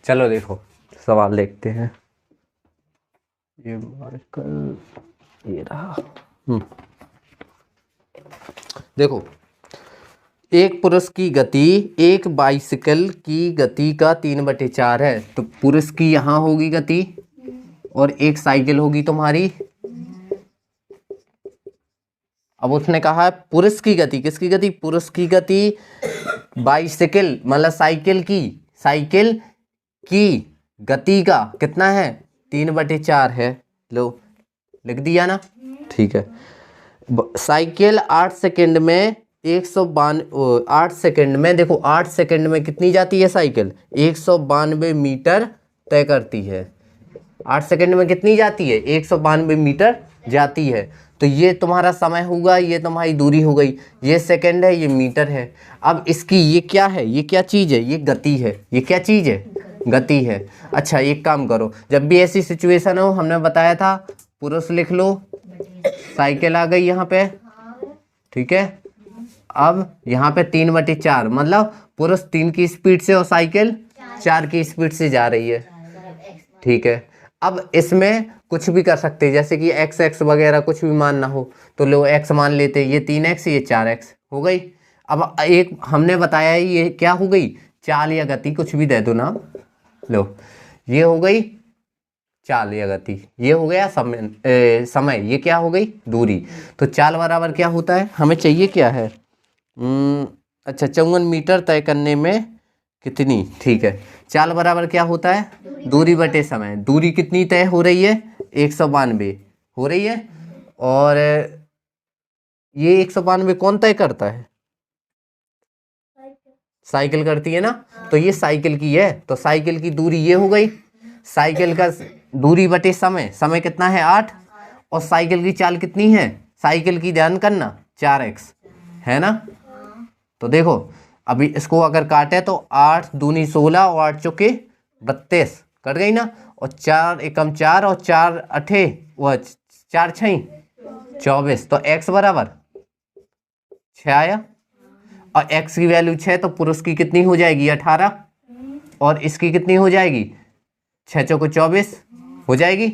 चलो देखो सवाल देखते हैं। ये मार्कर ये रहा। देखो, एक पुरुष की गति एक बाइसिकल की गति का 3/4 है। तो पुरुष की यहाँ होगी गति और एक साइकिल होगी तुम्हारी। अब उसने कहा है पुरुष की गति, किसकी गति? पुरुष की गति बाइसिकल मतलब साइकिल की गति का कितना है? 3/4 है। लो लिख दिया ना, ठीक है। साइकिल 8 सेकंड में 8 सेकंड में, देखो 8 सेकंड में कितनी जाती है साइकिल? 192 मीटर तय करती है। 8 सेकंड में कितनी जाती है? 192 मीटर जाती है। तो ये तुम्हारा समय होगा, ये तुम्हारी दूरी हो गई। ये सेकंड है, ये मीटर है। अब इसकी ये क्या है? ये क्या चीज़ है? ये गति है। ये क्या चीज़ है? गति है। अच्छा एक काम करो, जब भी ऐसी सिचुएशन हो, हमने बताया था पुरुष लिख लो, साइकिल आ गई यहाँ पे, ठीक है। अब यहाँ पे 3/4 मतलब पुरुष 3 की स्पीड से और साइकिल 4 की स्पीड से जा रही है, ठीक है। अब इसमें कुछ भी कर सकते हैं, जैसे कि x वगैरह कुछ भी मानना हो तो लो x मान लेते, ये 3x ये 4x हो गई। अब एक हमने बताया ये क्या हो गई? चाल या गति, कुछ भी दे दो नाम। लो ये हो गई चाल या गति, ये हो गया समय, ये क्या हो गई? दूरी। तो चाल बराबर क्या होता है? हमें चाहिए क्या है? अच्छा 54 मीटर तय करने में कितनी, ठीक है। चाल बराबर क्या होता है? दूरी बटे समय। दूरी कितनी तय हो रही है? 192 हो रही है। और ये 192 कौन तय करता है? साइकिल करती है ना। तो ये साइकिल की है, तो साइकिल की दूरी ये हो गई। साइकिल का दूरी बटे समय, समय कितना है? 8। और साइकिल की चाल कितनी है? साइकिल की ध्यान करना 4x है ना। तो देखो अभी इसको अगर काटे तो 8 दूनी 16 और 8 चौके 32 कट गई ना। और 4 एकम 4 और 4 अठे वह 4 6 24। तो x बराबर 6 आया। और x की वैल्यू 6, तो पुरुष की कितनी हो जाएगी? 18। और इसकी कितनी हो जाएगी? 6 चौको 24 हो जाएगी,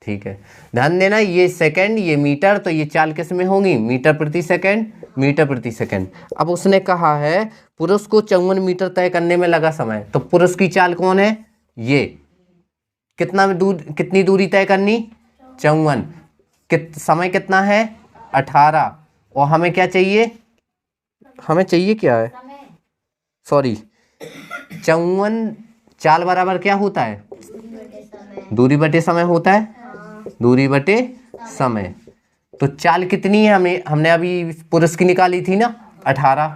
ठीक है। ध्यान देना ये सेकंड ये मीटर, तो ये चाल किस में होंगी? मीटर प्रति सेकंड, मीटर प्रति सेकंड। अब उसने कहा है पुरुष को 54 मीटर तय करने में लगा समय, तो पुरुष की चाल कौन है? ये कितनी दूरी तय करनी? 54। समय कितना है? 18। और हमें क्या चाहिए? हमें चाहिए क्या है? सॉरी 54। चाल बराबर क्या होता है? दूरी बटे समय होता है, दूरी बटे समय। तो चाल कितनी है? हमने अभी पुरुष की निकाली थी ना, 18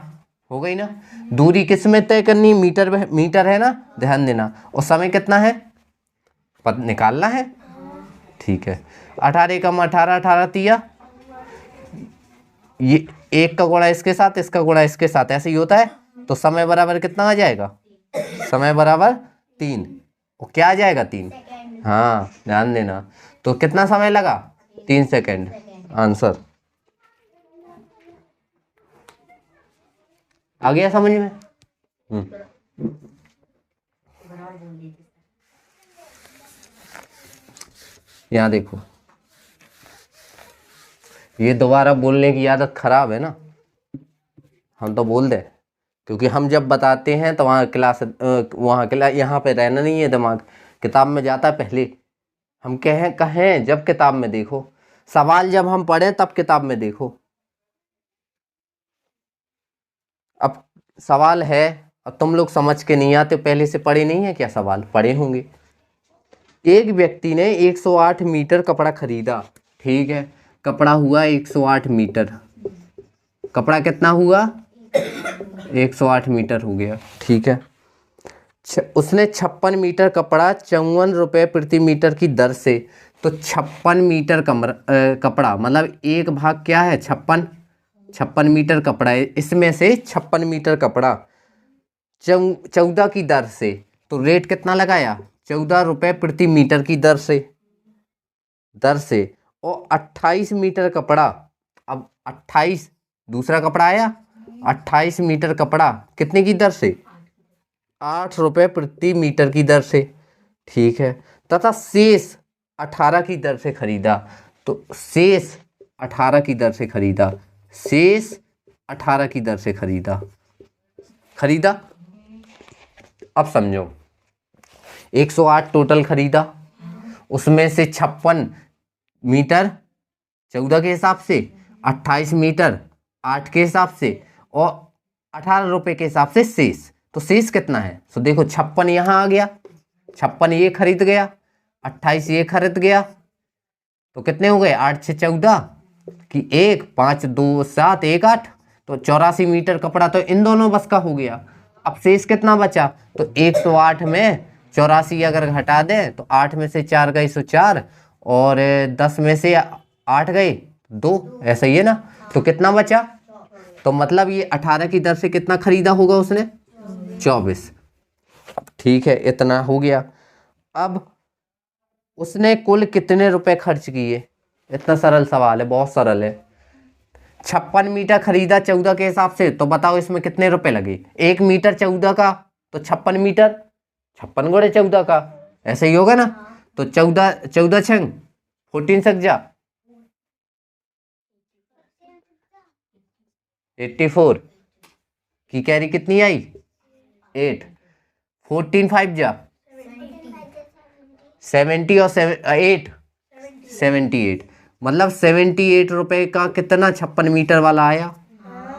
हो गई ना। दूरी किस में तय करनी? मीटर है ना, ध्यान देना। और समय कितना है? पद निकालना है, ठीक है। 18 कम 18, 18 तिया, ये एक का गुणा इसके साथ, इसका गुणा इसके साथ, ऐसे ही होता है। तो समय बराबर कितना आ जाएगा? समय बराबर 3। और क्या आ जाएगा? 3। हाँ ध्यान देना। तो कितना समय लगा? 3 सेकंड। आंसर आ गया समझ में? यहाँ देखो, ये दोबारा बोलने की आदत खराब है ना। हम तो बोल दे, क्योंकि हम जब बताते हैं तो वहाँ यहाँ पे रहना नहीं है, दिमाग किताब में जाता है पहले। हम कहें जब किताब में देखो, सवाल जब हम पढ़ें तब किताब में देखो। अब सवाल है और तुम लोग समझ के नहीं आते, पहले से पढ़े नहीं है क्या? सवाल पढ़े होंगे। एक व्यक्ति ने 108 मीटर कपड़ा खरीदा, ठीक है। कपड़ा हुआ 108 मीटर। कपड़ा कितना हुआ? 108 मीटर हो गया, ठीक है। उसने 56 मीटर कपड़ा 54 रुपये प्रति मीटर की दर से, तो 56 मीटर कपड़ा मतलब एक भाग क्या है? 56 मीटर कपड़ा है, इसमें से 56 मीटर कपड़ा 14 की दर से, तो रेट कितना लगाया? 14 रुपये प्रति मीटर की दर से। और 28 मीटर कपड़ा, अब 28 दूसरा कपड़ा आया, 28 मीटर कपड़ा कितने की दर से? 8 रुपये प्रति मीटर की दर से, ठीक है, तथा शेष 18 की दर से खरीदा। तो शेष 18 की दर से खरीदा, शेष 18 की दर से खरीदा। अब समझो, 108 टोटल खरीदा, उसमें से 56 मीटर 14 के हिसाब से, 28 मीटर 8 के हिसाब से और 18 रुपये के हिसाब से शेष। तो शेष कितना है? तो देखो 56 यहाँ आ गया, 56 ये खरीद गया, 28 ये खरीद गया, तो कितने हो गए? 8 से 14 की 1, 5 2 7 1 8, तो 84 मीटर कपड़ा तो इन दोनों बस का हो गया। अब शेष कितना बचा? तो 108 में 84 अगर घटा दें तो 8 में से 4 गए 104 और 10 में से 8 गए 2, ऐसा ही है ना। तो कितना बचा? तो मतलब ये 18 की दर से कितना खरीदा होगा उसने? 24। ठीक है, इतना हो गया। अब उसने कुल कितने रुपए खर्च किए? इतना सरल सवाल है, बहुत सरल है। 56 मीटर खरीदा 14 के हिसाब से, तो बताओ इसमें कितने रुपए लगे? 1 मीटर 14 का, तो 56 मीटर 56 गुणे 14 का, ऐसे ही होगा ना। तो 14 छंग 14 सक जा 84 की कैरी कितनी आई? 8। 14 5 जा 70 और 8 78, मतलब 78 रुपए का कितना 56 मीटर वाला आया।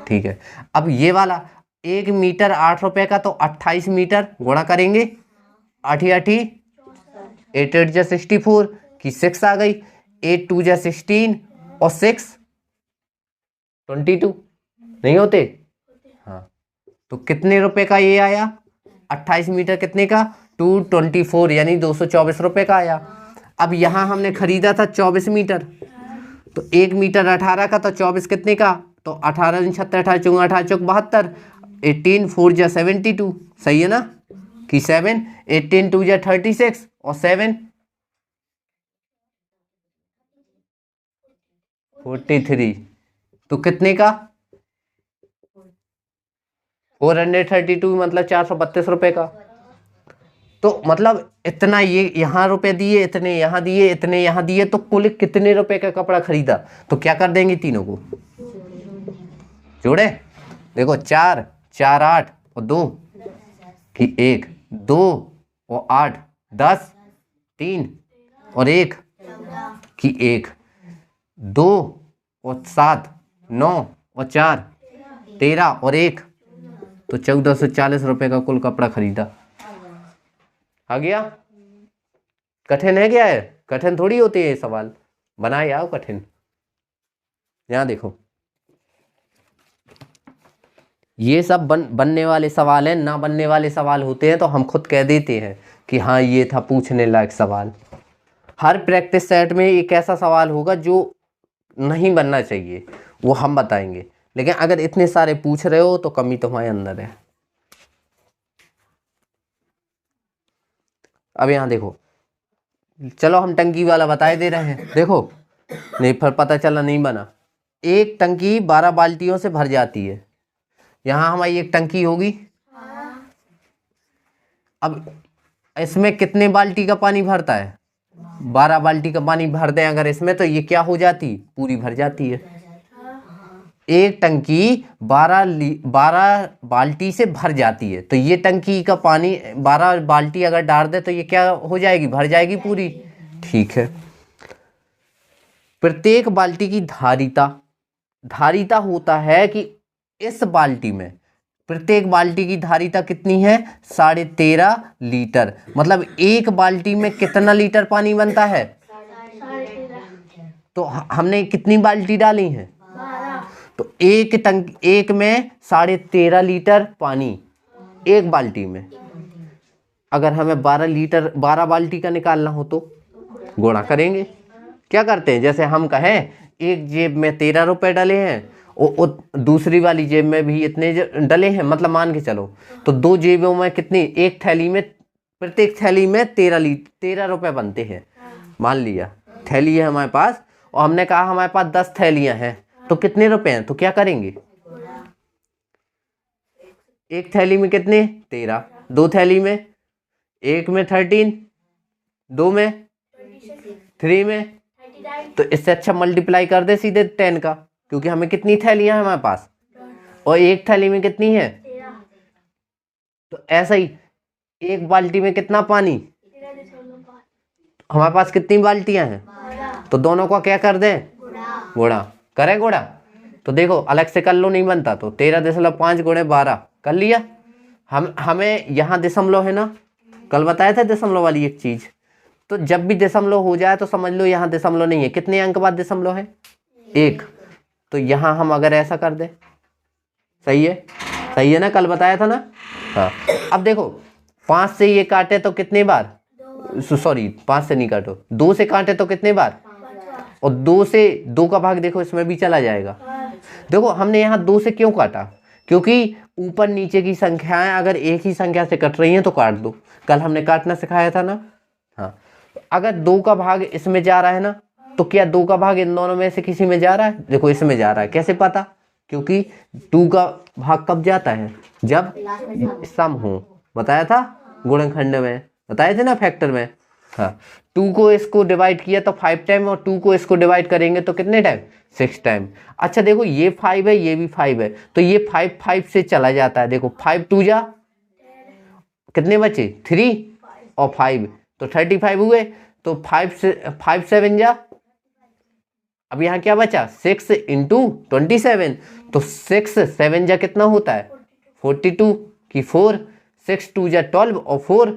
ठीक है, अब ये वाला 1 मीटर 8 रुपए का, तो 28 मीटर गुणा करेंगे, 8 8 8 8 जा 64 की 6 आ गई, 8 2 जा 16 और 6 22 नहीं होते? हाँ, तो कितने रुपए का ये आया? 28 मीटर कितने का? 224, यानी 224 रुपए का आया। अब यहाँ हमने खरीदा था 24 मीटर, तो 1 मीटर 18 का, तो 24 कितने का? तो 18 76 18 चौंग 18 चौक 72, 18 4 जा 72, सही है ना कि 7, 18 2 जा 36 और 7 43, तो कितने का? 432, मतलब 432 रुपए का। तो मतलब इतना ये यहाँ रुपए दिए, इतने यहाँ दिए, इतने यहाँ दिए, तो कुल कितने रुपए का कपड़ा खरीदा? तो क्या कर देंगे, तीनों को जोड़े। देखो 4 4 8 और 2 की 1 2 और 8 10 3 और 1 की 1 2 और 7 9 और 4 13 और 1, तो 1440 रुपए का कुल कपड़ा खरीदा। आ गया? कठिन है क्या? है कठिन थोड़ी होते हैं ये सवाल, बनाए आओ कठिन। यहां देखो, ये सब बनने वाले सवाल हैं, ना बनने वाले सवाल होते हैं तो हम खुद कह देते हैं कि हाँ ये था पूछने लायक सवाल। हर प्रैक्टिस सेट में एक ऐसा सवाल होगा जो नहीं बनना चाहिए, वो हम बताएंगे, लेकिन अगर इतने सारे पूछ रहे हो तो कमी तुम्हारे अंदर है। अब यहाँ देखो, चलो हम टंकी वाला बताए दे रहे हैं। देखो नहीं, फिर पता चला नहीं बना। एक टंकी 12 बाल्टियों से भर जाती है। यहाँ हमारी एक टंकी होगी, अब इसमें कितने बाल्टी का पानी भरता है? 12 बाल्टी का पानी भर दें अगर इसमें, तो ये क्या हो जाती? पूरी भर जाती है। एक टंकी 12 बाल्टी से भर जाती है, तो ये टंकी का पानी 12 बाल्टी अगर डाल दे तो ये क्या हो जाएगी? भर जाएगी पूरी। ठीक है, प्रत्येक बाल्टी की धारिता होता है कि इस बाल्टी में प्रत्येक बाल्टी की धारिता कितनी है? 13.5 लीटर। मतलब एक बाल्टी में कितना लीटर पानी बनता है? तो हमने कितनी बाल्टी डाली है? तो एक में 13.5 लीटर पानी एक बाल्टी में। अगर हमें 12 बाल्टी का निकालना हो तो गुणा करेंगे। क्या करते हैं, जैसे हम कहें एक जेब में 13 रुपए डले हैं और दूसरी वाली जेब में भी इतने डले हैं, मतलब मान के चलो तो 2 जेबों में कितनी? एक थैली में, प्रत्येक थैली में 13 रुपए बनते हैं। मान लिया थैली है हमारे पास और हमने कहा हमारे पास 10 थैलियां हैं, तो कितने रुपए हैं? तो क्या करेंगे, एक थैली में कितने? 13, 2 थैली में, 1 में 13, 2 में 3 में, तो इससे अच्छा मल्टीप्लाई कर दे सीधे 10 का, क्योंकि हमें कितनी थैलियां हैं हमारे पास, और एक थैली में कितनी है। तो ऐसा ही एक बाल्टी में कितना पानी, हमारे पास कितनी बाल्टियां हैं, तो दोनों को क्या कर दें, गुणा करें। गुणा तो देखो अलग से कर लो, नहीं बनता तो 13.5 गुणे 12 कर लिया। हमें यहाँ दशमलव है ना, कल बताया था दशमलव वाली एक चीज। तो जब भी दशमलव हो जाए तो समझ लो यहाँ दशमलव नहीं है। कितने अंक बाद दशमलव है, 1। तो यहाँ हम अगर ऐसा कर दे, सही है, सही है ना, कल बताया था ना। हाँ अब देखो 5 से ये काटे तो कितने बार, सॉरी 5 से नहीं काटो, 2 से काटे तो कितने बार, और 2 से 2 का भाग देखो इसमें भी चला जाएगा। देखो हमने यहाँ 2 से क्यों काटा, क्योंकि ऊपर नीचे की संख्याएं अगर एक ही संख्या से कट रही हैं तो काट दो, कल हमने काटना सिखाया था ना। हाँ अगर 2 का भाग इसमें जा रहा है ना, तो क्या 2 का भाग इन दोनों में से किसी में जा रहा है, देखो इसमें जा रहा है। कैसे पता, क्योंकि 2 का भाग कब जाता है, जब सम हो, बताया था गुणनखंड में, बताए थे ना फैक्टर में। हाँ 2 को इसको डिवाइड किया तो 5 टाइम, और 2 को इसको डिवाइड करेंगे तो कितने टाइम, 6 टाइम। अच्छा देखो ये 5 है, ये भी 5 है, तो ये 5 5 से चला जाता है। देखो 5 2 जा, कितने बचे 3 और 5, तो 35 हुए। तो 5 7 जा, अब यहाँ क्या बचा 6 इंटू 27, तो 6 7 जा कितना होता है 42 की 4, 6 2 जा 12 और 4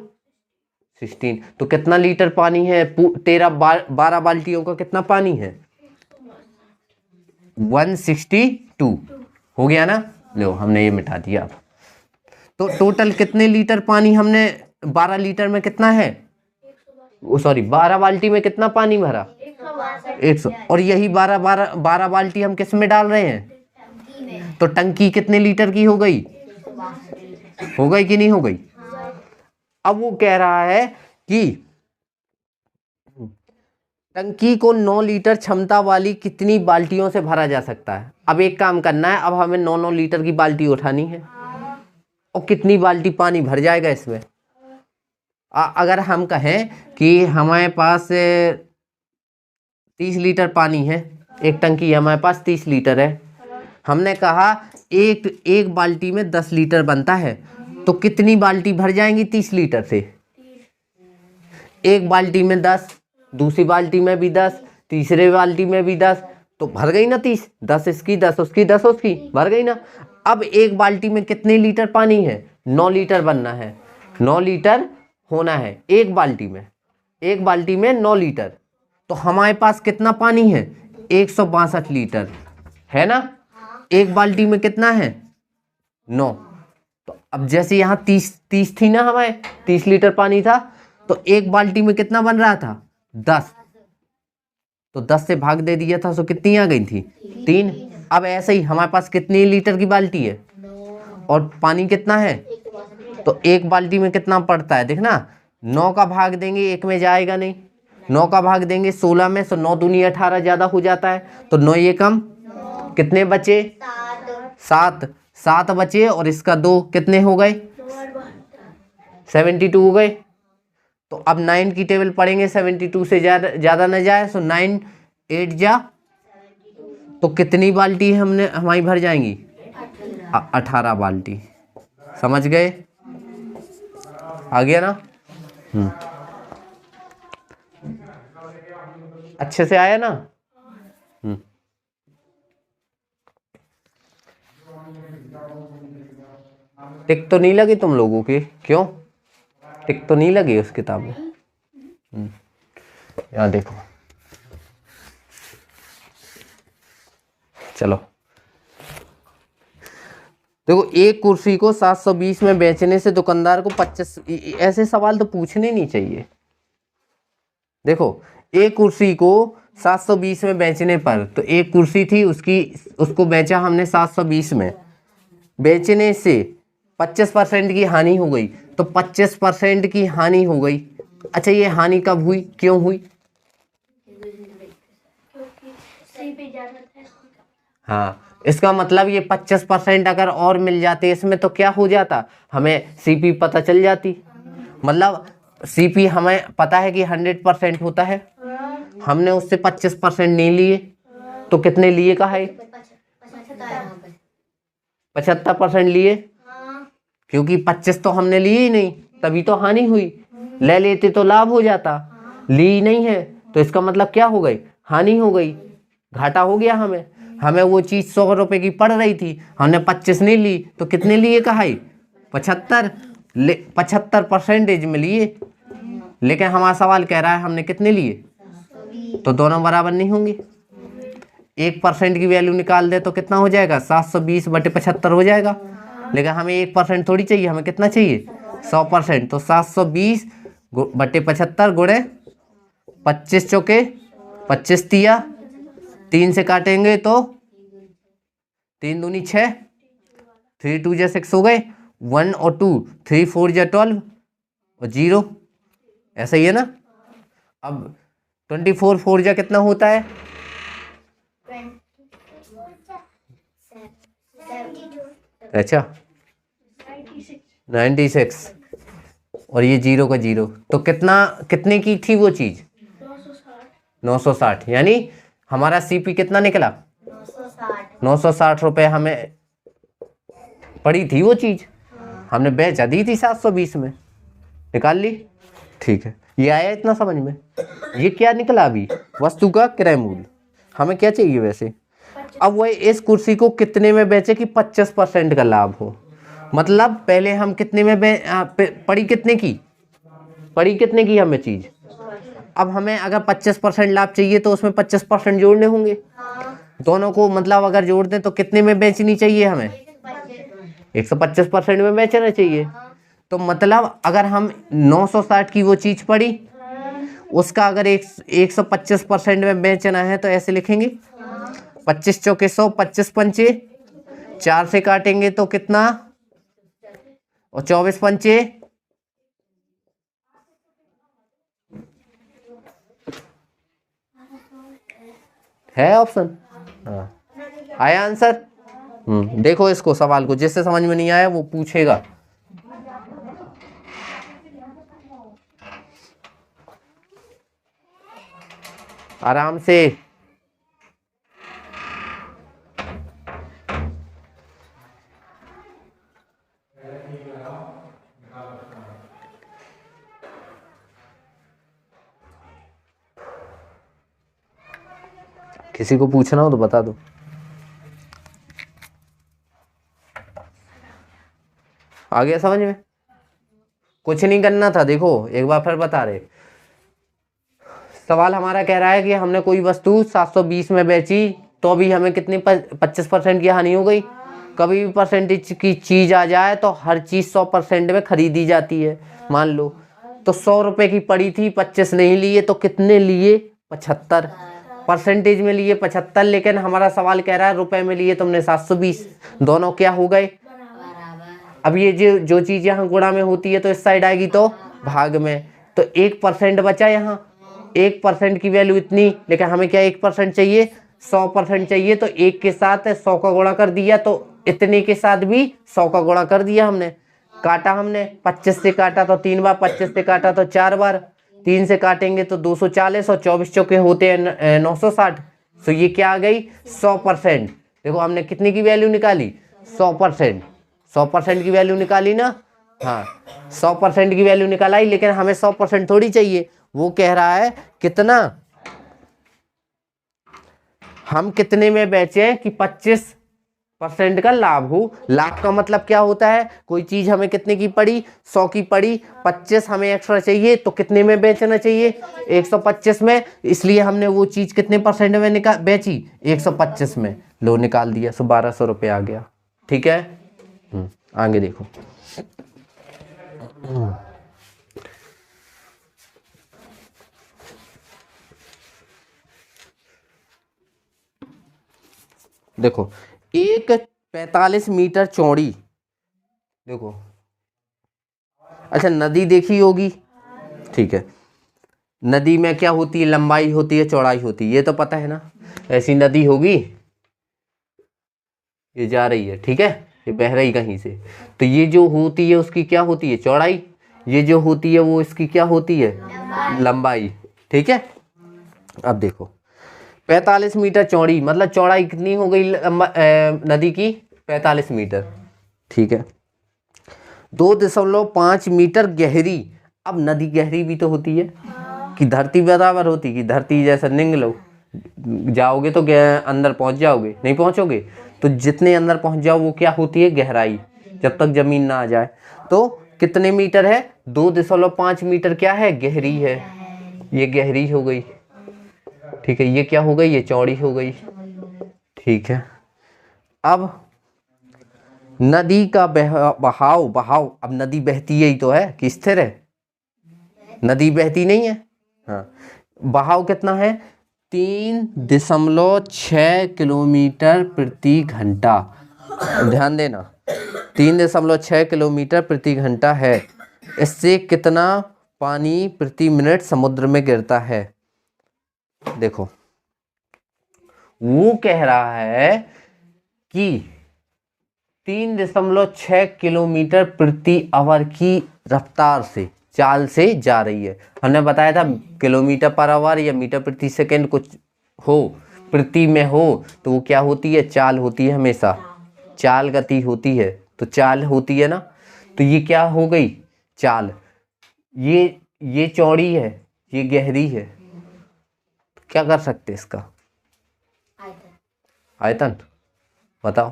16। तो कितना लीटर पानी है, 12 बाल्टियों का कितना पानी है, 162 हो गया ना। लो हमने ये मिटा दिया। अब तो टोटल कितने लीटर पानी हमने, 12 लीटर में कितना है, सॉरी 12 बाल्टी में कितना पानी भरा, 100। और यही 12 बाल्टी हम किस में डाल रहे हैं, तो टंकी कितने लीटर की हो गई, कि नहीं हो गई। अब वो कह रहा है कि टंकी को 9 लीटर क्षमता वाली कितनी बाल्टियों से भरा जा सकता है। अब एक काम करना है, अब हमें 9 लीटर की बाल्टी उठानी है, और कितनी बाल्टी पानी भर जाएगा इसमें। अगर हम कहें कि हमारे पास 30 लीटर पानी है, एक टंकी हमारे पास 30 लीटर है, हमने कहा एक बाल्टी में 10 लीटर बनता है, तो कितनी बाल्टी भर जाएंगी 30 लीटर से, एक बाल्टी में 10, दूसरी बाल्टी में भी 10, तीसरे बाल्टी में भी 10, तो भर गई ना 30, 10 इसकी 10 उसकी 10 उसकी, भर गई ना। अब एक बाल्टी में कितने लीटर पानी है, 9 लीटर बनना है, 9 लीटर होना है एक बाल्टी में 9 लीटर। तो हमारे पास कितना पानी है 162 लीटर है ना, एक बाल्टी में कितना है 9। तो अब जैसे यहाँ 30 थी ना, हमारे 30 लीटर पानी था, तो एक बाल्टी में कितना बन रहा था 10, तो 10 से भाग दे दिया था, तो कितनी आ गई थी 3। अब ऐसे ही हमारे पास कितनी लीटर की बाल्टी है और पानी कितना है, तो एक बाल्टी में कितना पड़ता है देखना, 9 का भाग देंगे, एक में जाएगा नहीं, 9 का भाग देंगे 16 में, तो 9 दूनी 18 ज्यादा हो जाता है, तो 9 ये कम, कितने बचे 7 बचे, और इसका 2 कितने हो गए 72 हो गए। तो अब 9 की टेबल पढ़ेंगे, 72 से ज्यादा न जाए, तो 9 8 जा, तो कितनी बाल्टी हमारी भर जाएंगी 18 बाल्टी। समझ गए, आ गया ना। अच्छे से आया ना। टिक तो नहीं लगी तुम लोगों की, क्यों टिक तो नहीं लगी उस किताब में। यहाँ देखो, चलो देखो, एक कुर्सी को 720 में बेचने से दुकानदार को 25, ऐसे सवाल तो पूछने नहीं चाहिए। देखो एक कुर्सी को 720 में बेचने पर, तो एक कुर्सी थी उसको बेचा हमने 720 में, बेचने से 25% की हानि हो गई, तो 25% की हानि हो गई। अच्छा ये हानि कब हुई, क्यों हुई, हाँ, इसका मतलब ये 25% अगर और मिल जाते इसमें तो क्या हो जाता, हमें सीपी पता चल जाती। मतलब सीपी हमें पता है कि 100% होता है, हमने उससे 25% नहीं लिए, तो कितने लिए कहा है, 75% लिए, क्योंकि 25 तो हमने लिए ही नहीं, तभी तो हानि हुई। ले लेते तो लाभ हो जाता, ली नहीं है तो इसका मतलब क्या हो गई, हानि हो गई, घाटा हो गया हमें। हमें वो चीज 100 रुपए की पड़ रही थी, हमने 25 नहीं ली, तो कितने लिए कहा, 75, 75% में लिए। लेकिन हमारा सवाल कह रहा है हमने कितने लिए, तो दोनों बराबर नहीं होंगे। 1% की वैल्यू निकाल दे तो कितना हो जाएगा, 720/75 हो जाएगा। लेकिन हमें 1% थोड़ी चाहिए, हमें कितना चाहिए, 100%। तो 720/75 गुणे 25 चौके 25 तिया, 3 से काटेंगे तो 3 दूनी 6, 3 2 जा 6 हो गए, 1 और 2, 3 4 जा 12 और 0, ऐसा ही है ना। अब 24 4 जा कितना होता है, अच्छा 96, और ये 0 का 0, तो कितना, कितने की थी वो चीज, 960। यानी हमारा सीपी कितना निकला, 960 रुपए हमें पड़ी थी वो चीज, हमने बेचा दी थी 720 में, निकाल ली। ठीक है, ये आया इतना समझ में। ये क्या निकला अभी, वस्तु का क्रय मूल्य। हमें क्या चाहिए वैसे, अब वह इस कुर्सी को कितने में बेचे कि 25% का लाभ हो। मतलब पहले हम कितने में पड़ी कितने की हमें चीज। अब हमें अगर 25% लाभ चाहिए तो उसमें 25% जोड़ने होंगे दोनों को। मतलब अगर जोड़ दें तो कितने में बेचनी चाहिए हमें, 125% में बेचना चाहिए। तो मतलब अगर हम 960 की वो चीज पड़ी, उसका अगर 125% में बेचना है तो ऐसे लिखेंगे, 25 चौके 100, 25 पंचे, 4 से काटेंगे तो कितना, और 24 पंचे, है ऑप्शन, हाँ आया आंसर। देखो इसको सवाल को, जिससे समझ में नहीं आया वो पूछेगा। आराम से, किसी को पूछना हो तो बता दो। आ गया समझ में, कुछ नहीं करना था। देखो एक बार फिर बता रहे, सवाल हमारा कह रहा है कि हमने कोई वस्तु 720 में बेची तो भी हमें कितनी 25% की हानि हो गई। कभी भी परसेंटेज की चीज आ जाए तो हर चीज 100% में खरीदी जाती है। मान लो तो 100 रुपए की पड़ी थी, 25 नहीं लिए, तो कितने लिए, 75। परसेंटेज में लिए 75, लेकिन हमारा सवाल कह रहा है रुपए में लिए तुमने 720, दोनों क्या हो गए, अब ये जो चीज यहाँ गुणा में होती है तो इस साइड आएगी तो भाग में, तो 1% बचा यहाँ। 1% की वैल्यू इतनी, लेकिन हमें क्या 1% चाहिए, 100% चाहिए, तो 1 के साथ 100 का गुणा कर दिया, तो इतने के साथ भी 100 का गुणा कर दिया हमने। काटा हमने 25 से काटा तो 3 बार, 25 से काटा तो 4 बार, 3 से काटेंगे तो 240, और 24 चौके होते हैं 960। तो ये क्या आ गई, 100%। देखो हमने कितनी की वैल्यू निकाली, 100%। 100% की वैल्यू निकाली ना, हाँ 100% की वैल्यू निकालाई, लेकिन हमें 100% थोड़ी चाहिए। वो कह रहा है कितना, हम कितने में बेचे कि 25% का लाभ हो। लाभ का मतलब क्या होता है, कोई चीज हमें कितने की पड़ी, 100 की पड़ी, 25 हमें एक्स्ट्रा चाहिए, तो कितने में बेचना चाहिए, 125 में। इसलिए हमने वो चीज कितने परसेंट में बेची, 125 में। लो निकाल दिया, 1200 रुपये आ गया। ठीक है, आगे देखो। देखो एक 45 मीटर चौड़ी, देखो अच्छा नदी देखी होगी, ठीक है, नदी में क्या होती है, लंबाई होती है, चौड़ाई होती है, ये तो पता है ना। ऐसी नदी होगी, ये जा रही है, ठीक है, ये बह रही कहीं से, तो ये जो होती है उसकी क्या होती है, चौड़ाई, ये जो होती है वो इसकी क्या होती है, लंबाई, ठीक है। अब देखो 45 मीटर चौड़ी, मतलब चौड़ाई कितनी हो गई नदी की, 45 मीटर, ठीक है। 2.5 मीटर गहरी, अब नदी गहरी भी तो होती है कि धरती बराबर होती, कि धरती जैसा निंग लो जाओगे तो अंदर पहुंच जाओगे, नहीं पहुंचोगे, तो जितने अंदर पहुंच जाओ वो क्या होती है, गहराई, जब तक जमीन ना आ जाए। तो कितने मीटर है, 2.5 मीटर क्या है, गहरी है, ये गहरी हो गई, ठीक है, ये क्या हो गई, ये चौड़ी हो गई, ठीक है। अब नदी का बहाव, अब नदी बहती ही तो है कि स्थिर है, नदी बहती नहीं है, हाँ, बहाव कितना है, 3.6 किलोमीटर प्रति घंटा, ध्यान देना, 3.6 किलोमीटर प्रति घंटा है। इससे कितना पानी प्रति मिनट समुद्र में गिरता है। देखो वो कह रहा है कि 3.6 किलोमीटर प्रति आवर की रफ्तार से, चाल से जा रही है। हमने बताया था किलोमीटर पर आवर या मीटर प्रति सेकंड कुछ हो, प्रति में हो तो वो क्या होती है, चाल होती है, हमेशा चाल गति होती है, तो चाल होती है ना, तो ये क्या हो गई, चाल, ये चौड़ी है, ये गहरी है, क्या कर सकते इसका, आयतन बताओ,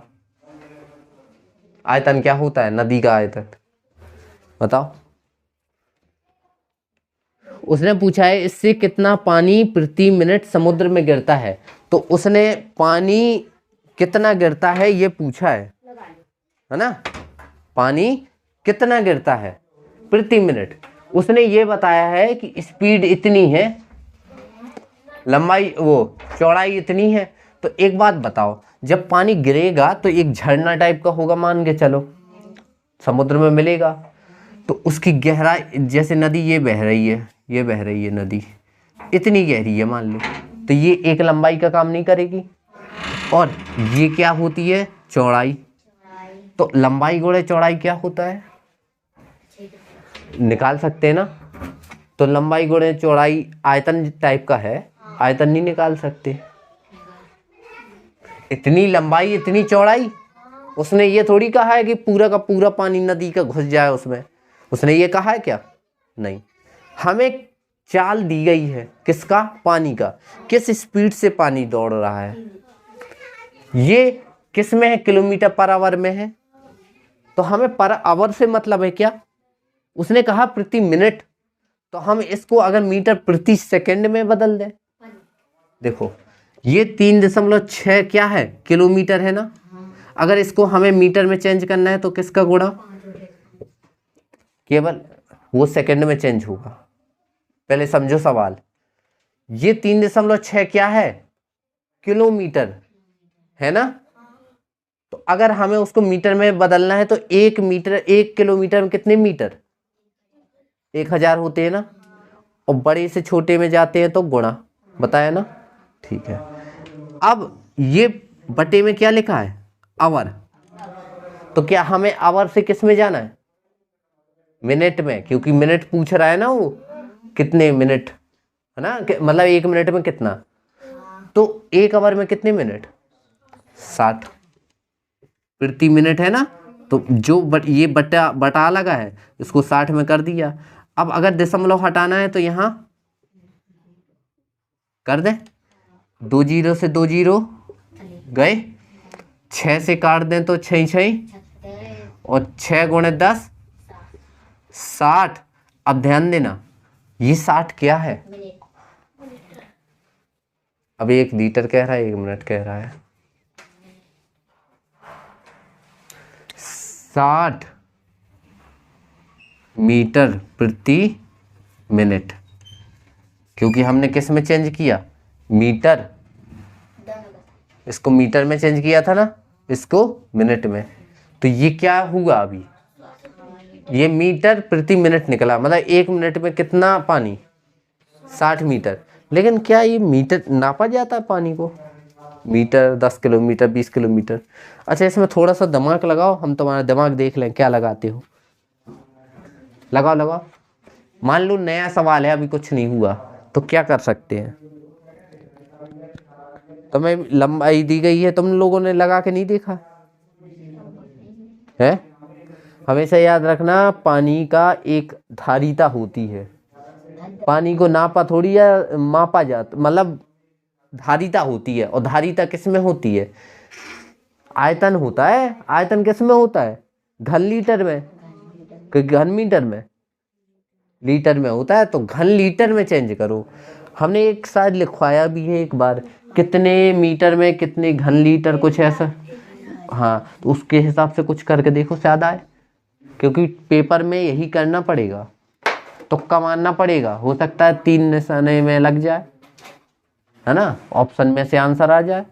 आयतन क्या होता है, नदी का आयतन बताओ। उसने पूछा है इससे कितना पानी प्रति मिनट समुद्र में गिरता है, तो उसने पानी कितना गिरता है ये पूछा है ना, पानी कितना गिरता है प्रति मिनट। उसने ये बताया है कि स्पीड इतनी है, लंबाई वो चौड़ाई इतनी है। तो एक बात बताओ, जब पानी गिरेगा तो एक झरना टाइप का होगा, मान के चलो समुद्र में मिलेगा, तो उसकी गहराई, जैसे नदी ये बह रही है, ये बह रही है नदी, इतनी गहरी है मान लो, तो ये एक लंबाई का काम नहीं करेगी, और ये क्या होती है, चौड़ाई, तो लंबाई गुणे चौड़ाई क्या होता है, निकाल सकते हैं ना, तो लंबाई गुणे चौड़ाई आयतन टाइप का है, आयतन नहीं निकाल सकते, इतनी लंबाई इतनी चौड़ाई। उसने ये थोड़ी कहा है कि पूरा का पूरा पानी नदी का घुस जाए उसमें, उसने ये कहा है क्या, नहीं, हमें चाल दी गई है, किसका, पानी का, किस स्पीड से पानी दौड़ रहा है, ये किस में है, किलोमीटर पर आवर में है, तो हमें पर आवर से मतलब है क्या, उसने कहा प्रति मिनट, तो हम इसको अगर मीटर प्रति सेकंड में बदल दें, देखो ये 3.6 क्या है, किलोमीटर है ना, अगर इसको हमें मीटर में चेंज करना है तो किसका गुणा, केवल वो सेकंड में चेंज होगा। पहले समझो सवाल, ये 3.6 क्या है, किलोमीटर है ना, तो अगर हमें उसको मीटर में बदलना है तो 1 मीटर, 1 किलोमीटर में कितने मीटर, 1000 होते हैं ना, और बड़े से छोटे में जाते हैं तो गुणा, बताया ना, ठीक है। अब ये बटे में क्या लिखा है, आवर, तो क्या हमें आवर से किस में जाना है, मिनट में, क्योंकि मिनट पूछ रहा है ना वो, कितने मिनट है ना, मतलब 1 मिनट में कितना, तो 1 आवर में कितने मिनट, 60 प्रति मिनट है ना, तो जो ये बटा लगा है इसको 60 में कर दिया। अब अगर दशमलव हटाना है तो यहाँ कर दें, 2 जीरो से 2 जीरो गए, 6 से काट दें तो 6 6, और 6 गुणे 10 60। अब ध्यान देना ये 60 क्या है, अब 1 लीटर कह रहा है, 1 मिनट कह रहा है, 60 मीटर प्रति मिनट, क्योंकि हमने किस में चेंज किया, मीटर, इसको मीटर में चेंज किया था ना, इसको मिनट में, तो ये क्या हुआ, अभी ये मीटर प्रति मिनट निकला, मतलब 1 मिनट में कितना पानी, 60 मीटर। लेकिन क्या ये मीटर नापा जाता है पानी को, मीटर, 10 किलोमीटर, 20 किलोमीटर। अच्छा इसमें थोड़ा सा दिमाग लगाओ, हम तुम्हारा दिमाग देख लें क्या लगाते हो। लगाओ लगाओ। मान लो नया सवाल है, अभी कुछ नहीं हुआ, तो क्या कर सकते हैं। तुम्हें लंबाई दी गई है, तुम लोगों ने लगा के नहीं देखा है। हमेशा याद रखना, पानी का एक धारिता होती है। पानी को नापा थोड़ी या मापा जाता, मतलब धारिता होती है। और धारिता किस में होती है? आयतन होता है। आयतन किस में होता है? घन लीटर में कि घन मीटर में? लीटर में होता है, तो घन लीटर में चेंज करो। हमने एक शायद लिखवाया भी है एक बार, कितने मीटर में कितने घन लीटर, कुछ ऐसा। हाँ, तो उसके हिसाब से कुछ करके देखो शायद आए, क्योंकि पेपर में यही करना पड़ेगा, तुक्का मारना पड़ेगा। हो सकता है 3 निशाने में लग जाए, है ना, ऑप्शन में से आंसर आ जाए।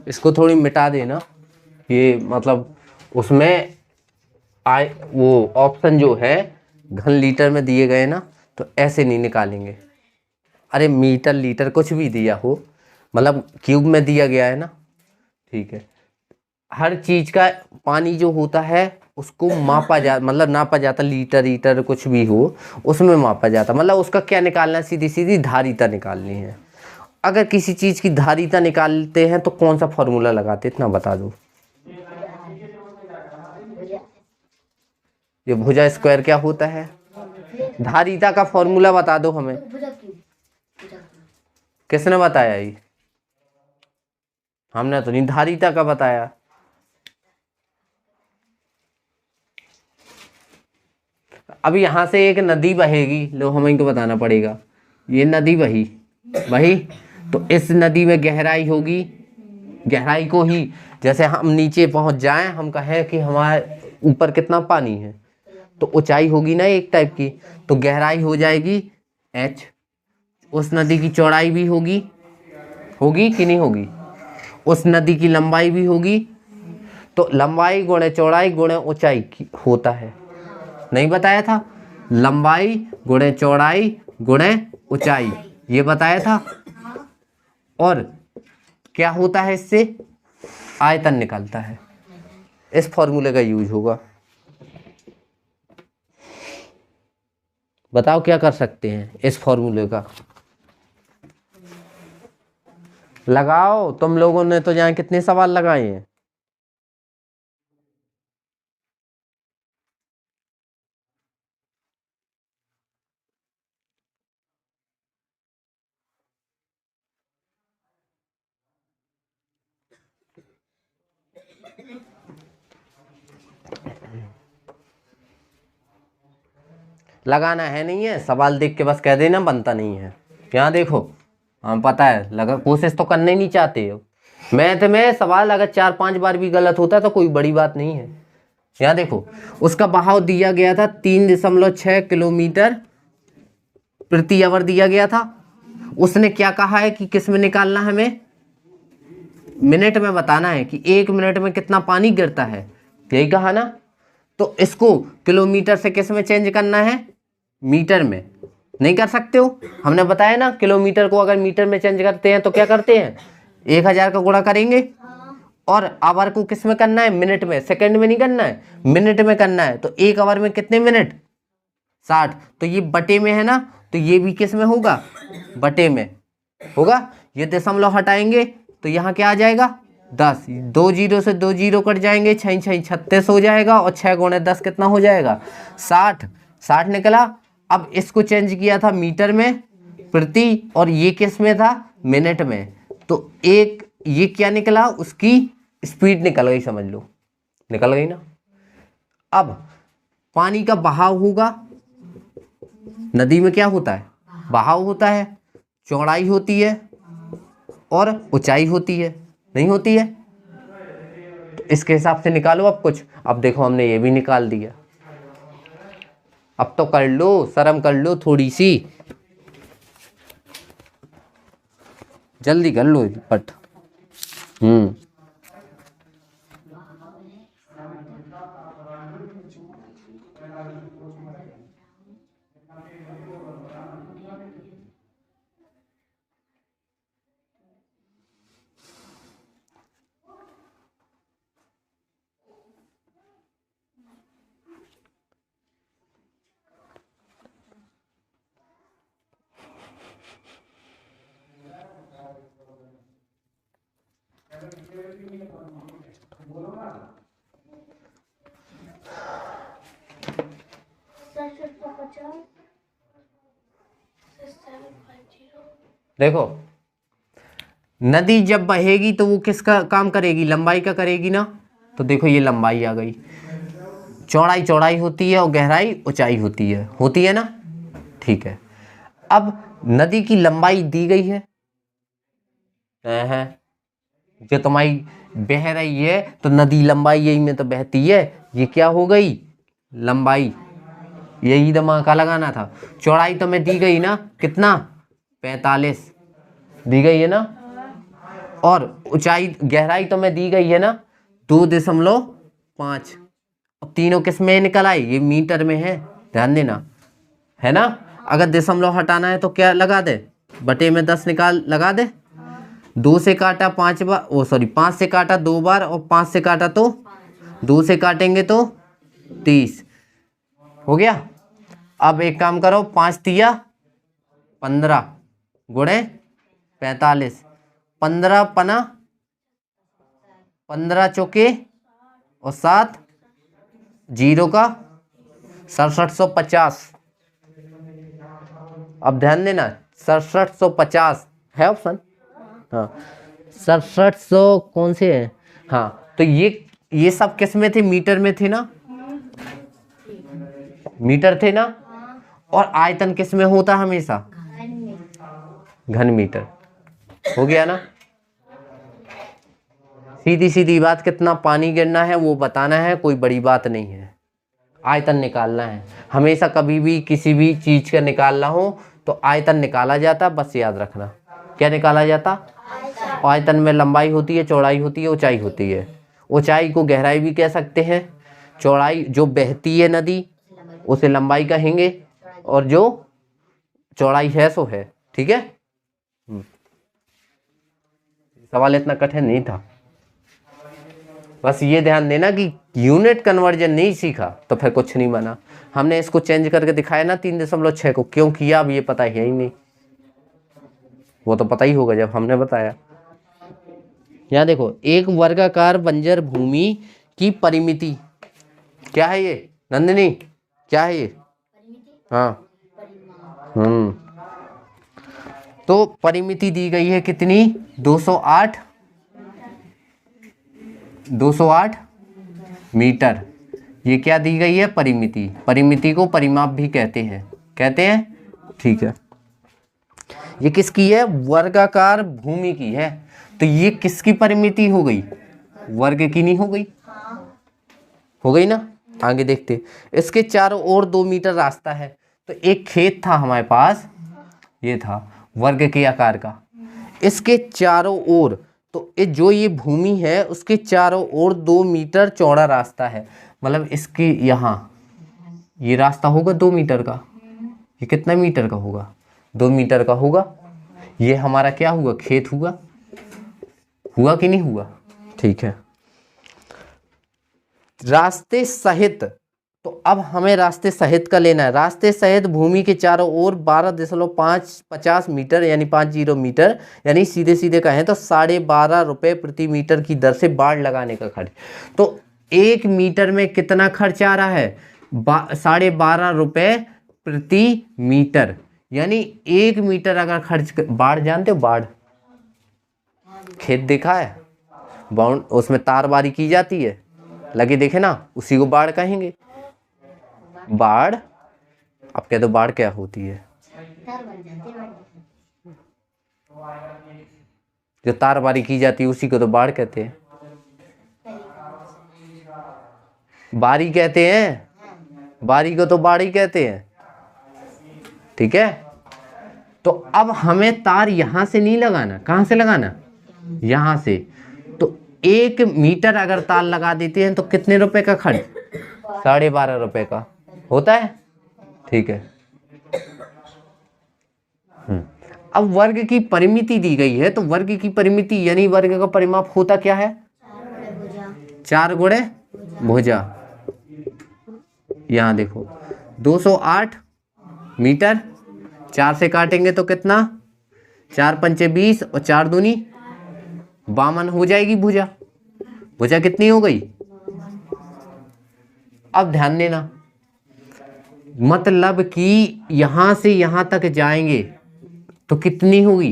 इसको थोड़ी मिटा देना, ये मतलब उसमें वो ऑप्शन जो है घन लीटर में दिए गए ना, तो ऐसे नहीं निकालेंगे। अरे मीटर लीटर कुछ भी दिया हो, मतलब क्यूब में दिया गया है ना, ठीक है। हर चीज का पानी जो होता है उसको मापा जा, मतलब नापा जाता, लीटर लीटर कुछ भी हो उसमें मापा जाता, मतलब उसका क्या निकालना है, सीधी सीधी धारिता निकालनी है। अगर किसी चीज की धारिता निकालते हैं तो कौन सा फॉर्मूला लगाते, इतना बता दो। ये भुजा स्क्वायर क्या होता है? धारिता का फॉर्मूला बता दो हमें। किसने बताया? ये हमने तो नहीं धारिता का बताया। अब यहाँ से एक नदी बहेगी, लो हमें इनको बताना पड़ेगा। ये नदी बही बही, तो इस नदी में गहराई होगी। गहराई को ही, जैसे हम नीचे पहुंच जाएं, हम कहें कि हमारे ऊपर कितना पानी है, तो ऊंचाई होगी ना एक टाइप की, तो गहराई हो जाएगी h। उस नदी की चौड़ाई भी होगी, होगी कि नहीं होगी? उस नदी की लंबाई भी होगी, तो लंबाई गुणे चौड़ाई गुणे ऊंचाई होता है। नहीं बताया था? लंबाई गुणे चौड़ाई गुणे ऊंचाई, ये बताया था। और क्या होता है इससे? आयतन निकलता है। इस फॉर्मूले का यूज होगा। बताओ क्या कर सकते हैं इस फॉर्मूले का। लगाओ, तुम लोगों ने तो यहाँ कितने सवाल लगाए हैं। लगाना है नहीं है, सवाल देख के बस कह देना बनता नहीं है। यहाँ देखो, हम पता है लगा, कोशिश तो करने नहीं चाहते हो। मैथ में सवाल अगर 4-5 बार भी गलत होता है तो कोई बड़ी बात नहीं है। यहाँ देखो, उसका बहाव दिया गया था 3.6 किलोमीटर प्रति आवर दिया गया था। उसने क्या कहा है कि किस में निकालना है, हमें मिनट में बताना है कि 1 मिनट में कितना पानी गिरता है, यही कहा ना। तो इसको किलोमीटर से किस में चेंज करना है? मीटर में। नहीं कर सकते हो, हमने बताया ना, किलोमीटर को अगर मीटर में चेंज करते हैं तो क्या करते हैं, 1000 का गुणा करेंगे। और आवर को किस में करना है? मिनट में, सेकंड में नहीं करना है, मिनट में करना है। तो 1 आवर में कितने मिनट? 60। तो ये बटे में है ना, तो ये भी किस में होगा? बटे में होगा। ये दशमलव हटाएंगे तो यहाँ क्या आ जाएगा? 10। 2 जीरो से 2 जीरो कट जाएंगे, 6 6 36 हो जाएगा। और 6 गुणे 10 कितना हो जाएगा? 60। 60 निकला। अब इसको चेंज किया था मीटर में प्रति, और ये किस में था? मिनट में। तो एक ये क्या निकला? उसकी स्पीड निकल गई, समझ लो निकल गई ना। अब पानी का बहाव होगा। नदी में क्या होता है? बहाव होता है, चौड़ाई होती है और ऊंचाई होती है। नहीं होती है। तो इसके हिसाब से निकालो अब कुछ। अब देखो हमने ये भी निकाल दिया। अब तो कर लो, शर्म कर लो थोड़ी सी, जल्दी कर लो पट। देखो नदी जब बहेगी तो वो किसका काम करेगी, लंबाई का करेगी ना। तो देखो ये लंबाई आ गई, चौड़ाई चौड़ाई होती है और गहराई ऊंचाई होती है ना। ठीक है, अब नदी की लंबाई दी गई है, जो तुम्हारी बह रही है तो नदी लंबाई यही में तो बहती है, ये क्या हो गई लंबाई, यही दिमाग का लगाना था। चौड़ाई तो मैं दी गई ना, कितना 45 दी गई है ना, और ऊंचाई गहराई तो मैं दी गई है ना 2.5। अब तीनों किस में निकल आई, ये मीटर में है, ध्यान देना, है ना। अगर दशमलव हटाना है तो क्या लगा दे, बटे में 10 निकाल लगा दे। 2 से काटा 5 बार, ओ सॉरी 5 से काटा 2 बार और 5 से काटा तो 2 से काटेंगे तो 30 हो गया। अब एक काम करो, 5 तिया 15 गुणे 45, 15 पना 15 चौके और 7 जीरो का 6750। अब ध्यान देना 6750 है ऑप्शन, हाँ 6700 कौन से है, हाँ तो ये सब किस में थे, मीटर में थे ना, मीटर थे ना। और आयतन किस में होता हमेशा, घन मीटर, हो गया ना। सीधी सीधी बात, कितना पानी गिरना है वो बताना है, कोई बड़ी बात नहीं है, आयतन निकालना है। हमेशा कभी भी किसी भी चीज का निकालना हो तो आयतन निकाला जाता, बस याद रखना क्या निकाला जाता, आयतन में लंबाई होती है, चौड़ाई होती है, ऊंचाई होती है। ऊंचाई को गहराई भी कह सकते हैं, चौड़ाई जो बहती है नदी उसे लंबाई कहेंगे, और जो चौड़ाई है सो है, ठीक है। सवाल इतना कठिन नहीं था, बस ये ध्यान देना कि यूनिट कन्वर्जन नहीं सीखा तो फिर कुछ नहीं बना। हमने इसको चेंज करके दिखाया ना 3.6 को, क्यों किया अब ये पता है ही नहीं, वो तो पता ही होगा जब हमने बताया। यहाँ देखो, एक वर्गाकार बंजर भूमि की परिमिति क्या है, ये नंदिनी क्या है ये, हाँ तो परिमिति दी गई है कितनी, 208 मीटर। ये क्या दी गई है, परिमिति, परिमिति को परिमाप भी कहते हैं, ठीक है। ये किसकी है, वर्गाकार भूमि की है, तो ये किसकी परिमिति हो गई, वर्ग की नहीं हो गई, हो गई ना। आगे देखते, इसके चारों ओर 2 मीटर रास्ता है। तो एक खेत था हमारे पास, ये था वर्ग के आकार का, इसके चारों ओर, तो ये भूमि है उसके चारों ओर 2 मीटर चौड़ा रास्ता है, मतलब इसके यहाँ ये रास्ता होगा 2 मीटर का, ये कितना मीटर का होगा, 2 मीटर का होगा। ये हमारा क्या हुआ, खेत हुआ कि नहीं हुआ, ठीक है। रास्ते सहित, तो अब हमें रास्ते सहित का लेना है। रास्ते सहित भूमि के चारों ओर 12.50 मीटर यानी 50 मीटर, यानी सीधे सीधे कहें तो 12.5 रुपये प्रति मीटर की दर से बाड़ लगाने का खर्च। तो 1 मीटर में कितना खर्च आ रहा है, 12.5 रुपये प्रति मीटर, यानी 1 मीटर अगर खर्च, बाड़ जानते हो, बाड़ खेत देखा है, बाउंड उसमें तारबारी की जाती है, लगे देखे ना, उसी को बाड़ कहेंगे। बाढ़, अब कह दो बाढ़ क्या होती है, जो तारबारी की जाती है उसी को तो बाड़ कहते हैं, बारी कहते हैं, बारी को तो बाड़ी कहते हैं। ठीक है, तो अब हमें तार यहां से नहीं लगाना, कहां से लगाना, यहां से। तो 1 मीटर अगर तार लगा देते हैं तो कितने रुपए का खर्च, 12.5 रुपए का होता है। ठीक है, अब वर्ग की परिमिति दी गई है, तो वर्ग की परिमिति यानी वर्ग का परिमाप होता क्या है, 4 गुणे भुजा। यहां देखो 208 मीटर, 4 से काटेंगे तो कितना, 4 पंचे 20 और 4 दूनी 52 हो जाएगी भुजा। भुजा कितनी हो गई, अब ध्यान देना, मतलब कि यहां से यहां तक जाएंगे तो कितनी होगी,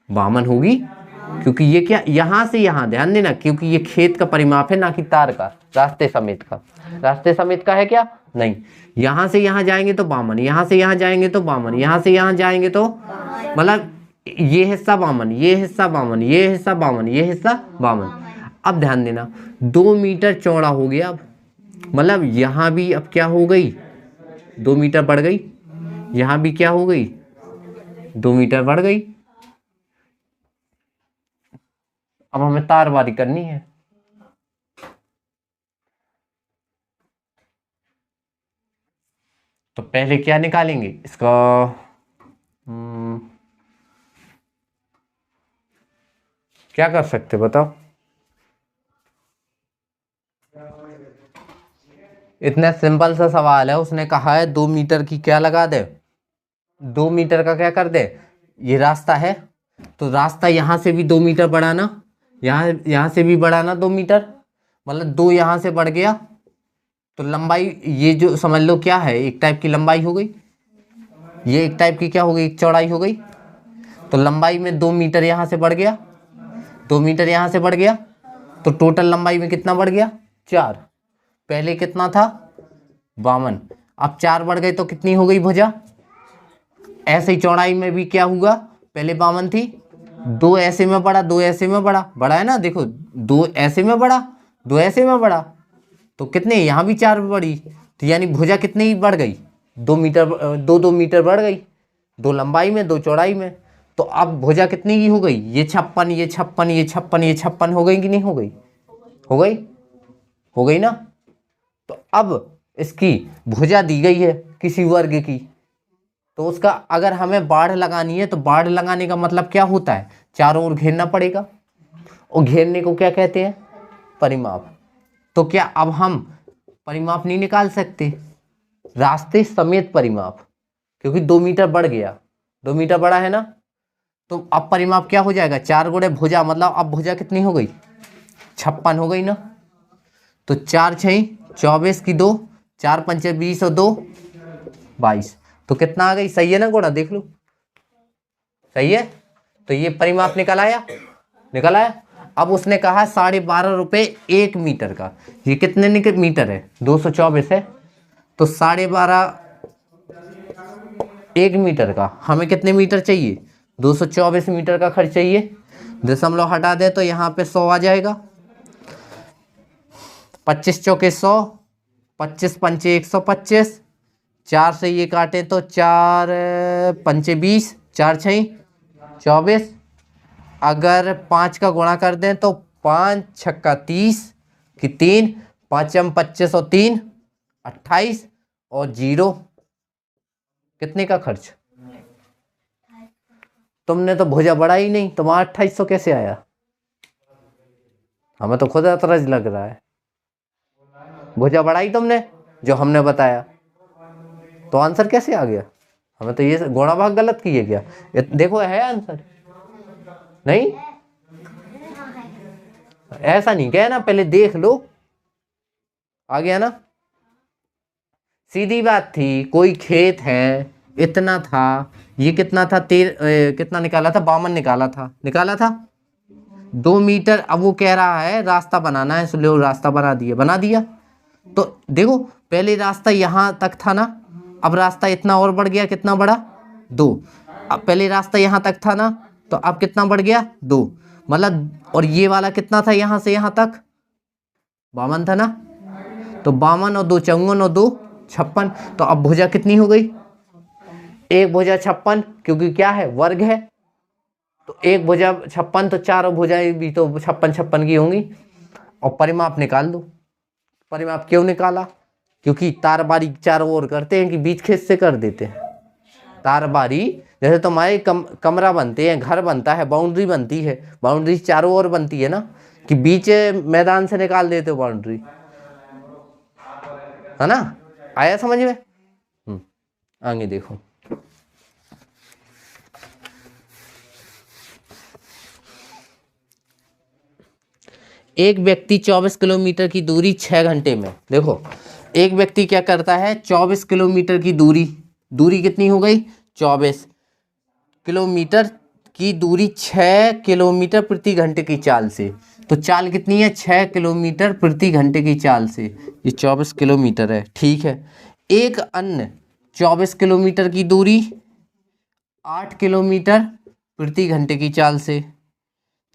52 होगी, क्योंकि ये क्या, यहां से यहां, ध्यान देना, क्योंकि ये खेत का परिमाप है ना कि तार का, रास्ते समेत का। रास्ते समेत का है क्या, नहीं। यहां से यहां जाएंगे तो 52, यहां से यहां जाएंगे तो 52, यहां से यहां जाएंगे तो, मतलब ये हिस्सा 52, ये हिस्सा 52, ये हिस्सा 52, ये हिस्सा 52। अब ध्यान देना 2 मीटर चौड़ा हो गया। अब मतलब यहां भी अब क्या हो गई, 2 मीटर बढ़ गई, यहां भी क्या हो गई, 2 मीटर बढ़ गई। अब हमें तारबारी करनी है, तो पहले क्या निकालेंगे इसका, क्या कर सकते बताओ, इतना सिंपल सा सवाल है। उसने कहा है 2 मीटर की क्या लगा दे, 2 मीटर का क्या कर दे, ये रास्ता है तो रास्ता यहां से भी 2 मीटर बढ़ाना, यहां से भी बढ़ाना 2 मीटर, मतलब 2 यहां से बढ़ गया तो लंबाई, ये जो समझ लो क्या है, एक टाइप की लंबाई हो गई, ये एक टाइप की क्या हो गई, एक चौड़ाई हो गई। तो लंबाई में 2 मीटर यहां से बढ़ गया, 2 मीटर यहां से बढ़ गया, तो टोटल लंबाई में कितना बढ़ गया, 4। पहले कितना था, 52, अब 4 बढ़ गए तो कितनी हो गई भुजा। ऐसे ही चौड़ाई में भी क्या हुआ, पहले 52 थी, 2 ऐसे में बढ़ा, 2 ऐसे में बढ़ा, बढ़ा है ना, देखो 2 ऐसे में बढ़ा, 2 ऐसे में बढ़ा, तो कितने, यहाँ भी 4 बढ़ी, तो यानी भुजा कितनी बढ़ गई, 2 मीटर, 2 मीटर बढ़ गई, 2 लंबाई में 2 चौड़ाई में। तो अब भुजा कितनी की हो गई, ये 56, ये 56, ये 56, ये 56 हो गई कि नहीं हो गई, हो गई, हो गई ना। तो अब इसकी भुजा दी गई है किसी वर्ग की, तो उसका अगर हमें बाढ़ लगानी है तो बाढ़ लगाने का मतलब क्या होता है, चारों ओर घेरना पड़ेगा, और घेरने को क्या कहते हैं, परिमाप। तो क्या अब हम परिमाप नहीं निकाल सकते, रास्ते समेत परिमाप, क्योंकि 2 मीटर बढ़ गया, 2 मीटर बढ़ा है ना, तो अब परिमाप क्या हो जाएगा, 4 गुणे भुजा, मतलब अब भुजा कितनी हो गई, 56 हो गई ना। तो 4 6 24 की 2, 4 पंचे 20 और 2 22, तो कितना आ गई, सही है ना गोड़ा, देख लो सही है। तो ये परिमाप निकल आया, निकल आया। अब उसने कहा 12.5 रुपए 1 मीटर का, ये कितने मीटर है, 224 है, तो 12.5 1 मीटर का हमें कितने मीटर चाहिए, 224 मीटर का खर्च चाहिए। दशमलव हटा दे तो यहाँ पे 100 आ जाएगा, 25 चौके 100, 25 पंचे 125, 4 से ये काटे तो 4 पंचे 20, 4 6 24, अगर 5 का गुणा कर दें तो 5 छक्का 30 की 3, 5 25 और 3 28 और 0 कितने का खर्च, तुमने तो भुजा बढ़ा ही नहीं, तुम्हारा 2800 कैसे आया, हमें तो खुद अतरज लग रहा है। भुजा बढ़ाई तुमने जो हमने बताया, तो आंसर कैसे आ गया, हमें तो ये गुणा भाग गलत किए क्या, देखो है आंसर, नहीं ऐसा नहीं कहना, पहले देख लो, आ गया ना, सीधी बात थी। कोई खेत है, इतना था, ये कितना था, कितना निकाला था, 52 निकाला था, निकाला था 2 मीटर। अब वो कह रहा है रास्ता बनाना है, इसलिए रास्ता बना दिया, बना दिया। तो देखो पहले रास्ता यहाँ तक था ना, अब रास्ता इतना और बढ़ गया, कितना बढ़ा, 2। अब पहले रास्ता यहाँ तक था ना, तो अब कितना बढ़ गया, 2। मतलब, और ये वाला कितना था यहाँ से यहाँ तक, 52 था ना, तो 52 और 2 54 और 2 56। तो अब भुजा कितनी हो गई, एक भुजा 56, क्योंकि क्या है, वर्ग है, तो एक भुजा 56, तो चारों भुजाएं भी तो 56 56 की होंगी। और परिमाप निकाल दो। परिमाप क्यों निकाला, क्योंकि तारबारी चारों ओर करते हैं कि बीच खेत से कर देते हैं। तारबारी जैसे तुम्हारे कमरा बनते हैं, घर बनता है, बाउंड्री बनती है, बाउंड्री चारों ओर बनती है ना, कि बीच मैदान से निकाल देते हो बाउंड्री, है ना। आया समझ में। आगे देखो, एक व्यक्ति 24 किलोमीटर की दूरी 6 घंटे में, देखो एक व्यक्ति क्या करता है, 24 किलोमीटर की दूरी कितनी हो गई, 24 किलोमीटर की दूरी 6 किलोमीटर प्रति घंटे की चाल से, तो चाल कितनी है, 6 किलोमीटर प्रति घंटे की चाल से, ये 24 किलोमीटर है, ठीक है। एक अन्य 24 किलोमीटर की दूरी 8 किलोमीटर प्रति घंटे की चाल से,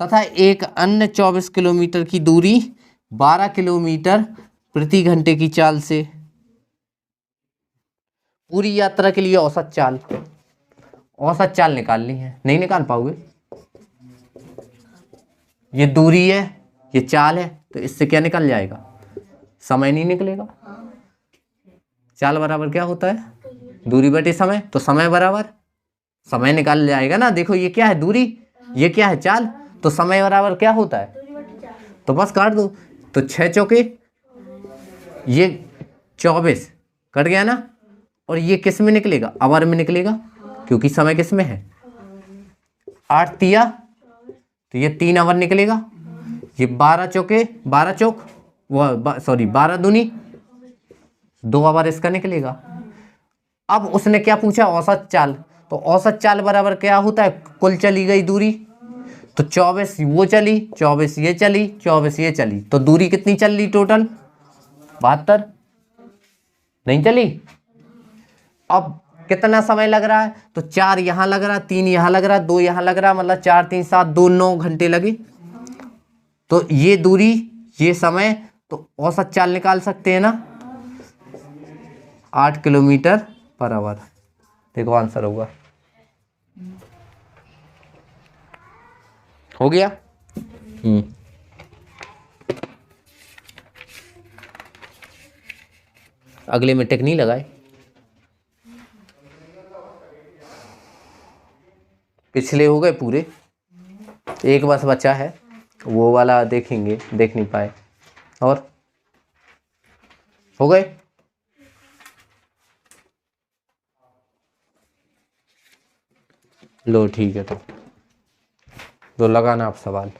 तथा एक अन्य 24 किलोमीटर की दूरी 12 किलोमीटर प्रति घंटे की चाल से। पूरी यात्रा के लिए औसत चाल निकालनी है, नहीं निकाल पाओगे। ये दूरी है, ये चाल है, तो इससे क्या निकल जाएगा, समय नहीं निकलेगा। चाल बराबर क्या होता है, दूरी बटे समय, तो समय बराबर समय निकाल जाएगा ना। देखो ये क्या है, दूरी, ये क्या है, चाल, तो समय बराबर क्या होता है, तो बस काट दो। तो 6 चौके, ये 24 कट गया ना, और ये किस में निकलेगा, आवर में निकलेगा, क्योंकि समय किस में है, 8 तिया, तो ये 3 आवर निकलेगा। ये 12 चौके, 12 चौक वो सॉरी 12 दूनी 2 आवर इसका निकलेगा। अब उसने क्या पूछा, औसत चाल, तो औसत चाल बराबर क्या होता है, कुल चली गई दूरी, तो 24 वो चली, 24 ये चली, 24 ये चली, तो दूरी कितनी चल ली टोटल, 72, नहीं चली। अब कितना समय लग रहा है, तो 4 यहां लग रहा, 3 यहां लग रहा, 2 यहां लग रहा, मतलब 4 3 7 2 9 घंटे लगे। तो ये दूरी, ये समय, तो औसत चाल निकाल सकते हैं ना, 8 किलोमीटर पर आवर। देखो आंसर होगा, हो गया। अगले में टिक नहीं लगाए, पिछले हो गए पूरे, एक बस बचा है, वो वाला देखेंगे, देख नहीं पाए, और हो गए। लो ठीक है, तो लगाना आप सवाल।